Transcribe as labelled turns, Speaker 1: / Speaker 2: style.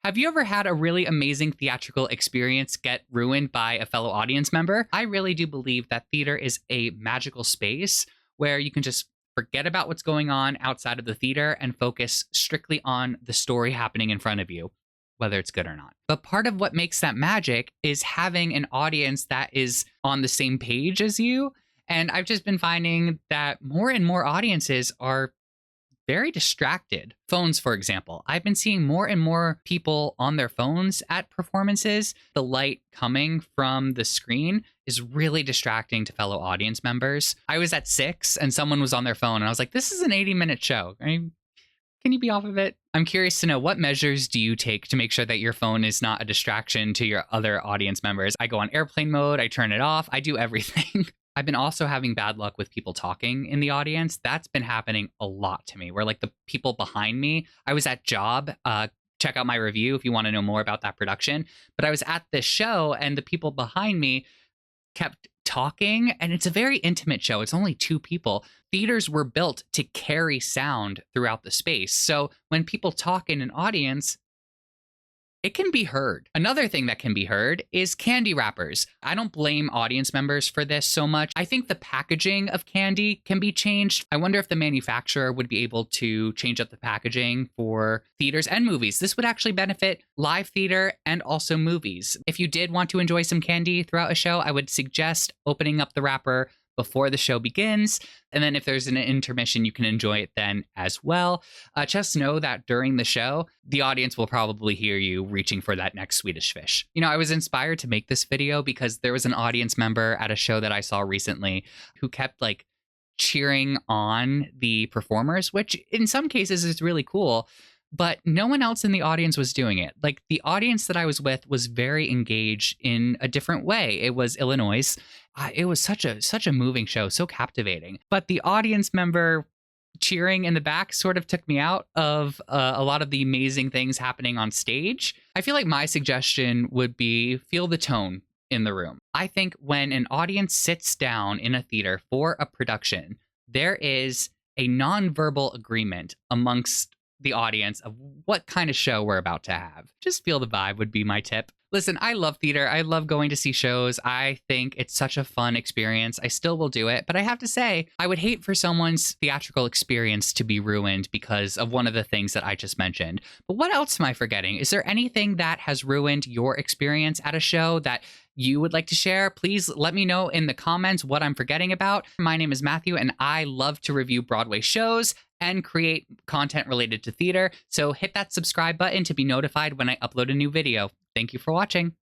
Speaker 1: Have you ever had a really amazing theatrical experience get ruined by a fellow audience member? I really do believe that theater is a magical space where you can just forget about what's going on outside of the theater and focus strictly on the story happening in front of you, whether it's good or not. But part of what makes that magic is having an audience that is on the same page as you. And I've just been finding that more and more audiences are very distracted. Phones, for example. I've been seeing more and more people on their phones at performances. The light coming from the screen is really distracting to fellow audience members. I was at 6 and someone was on their phone and I was like, this is an 80-minute show. Can you be off of it? I'm curious to know, what measures do you take to make sure that your phone is not a distraction to your other audience members? I go on airplane mode, I turn it off, I do everything. I've been also having bad luck with people talking in the audience. That's been happening a lot to me, where like the people behind me, I was at Job, check out my review if you want to know more about that production. But I was at this show and the people behind me kept talking, and it's a very intimate show. It's only 2 people. Theaters were built to carry sound throughout the space. So when people talk in an audience, it can be heard. Another thing that can be heard is candy wrappers. I don't blame audience members for this so much. I think the packaging of candy can be changed. I wonder if the manufacturer would be able to change up the packaging for theaters and movies. This would actually benefit live theater and also movies. If you did want to enjoy some candy throughout a show, I would suggest opening up the wrapper before the show begins. And then if there's an intermission, you can enjoy it then as well. Just know that during the show, the audience will probably hear you reaching for that next Swedish fish. You know, I was inspired to make this video because there was an audience member at a show that I saw recently who kept like cheering on the performers, which in some cases is really cool. But no one else in the audience was doing it. Like, the audience that I was with was very engaged in a different way. It was Illinois. It was such a moving show, so captivating. But the audience member cheering in the back sort of took me out of a lot of the amazing things happening on stage. I feel like my suggestion would be feel the tone in the room. I think when an audience sits down in a theater for a production, there is a nonverbal agreement amongst the audience of what kind of show we're about to have. Just feel the vibe would be my tip. Listen, I love theater. I love going to see shows. I think it's such a fun experience. I still will do it. But I have to say, I would hate for someone's theatrical experience to be ruined because of one of the things that I just mentioned. But what else am I forgetting? Is there anything that has ruined your experience at a show that you would like to share? Please let me know in the comments what I'm forgetting about. My name is Matthew, and I love to review Broadway shows and create content related to theater. So hit that subscribe button to be notified when I upload a new video. Thank you for watching.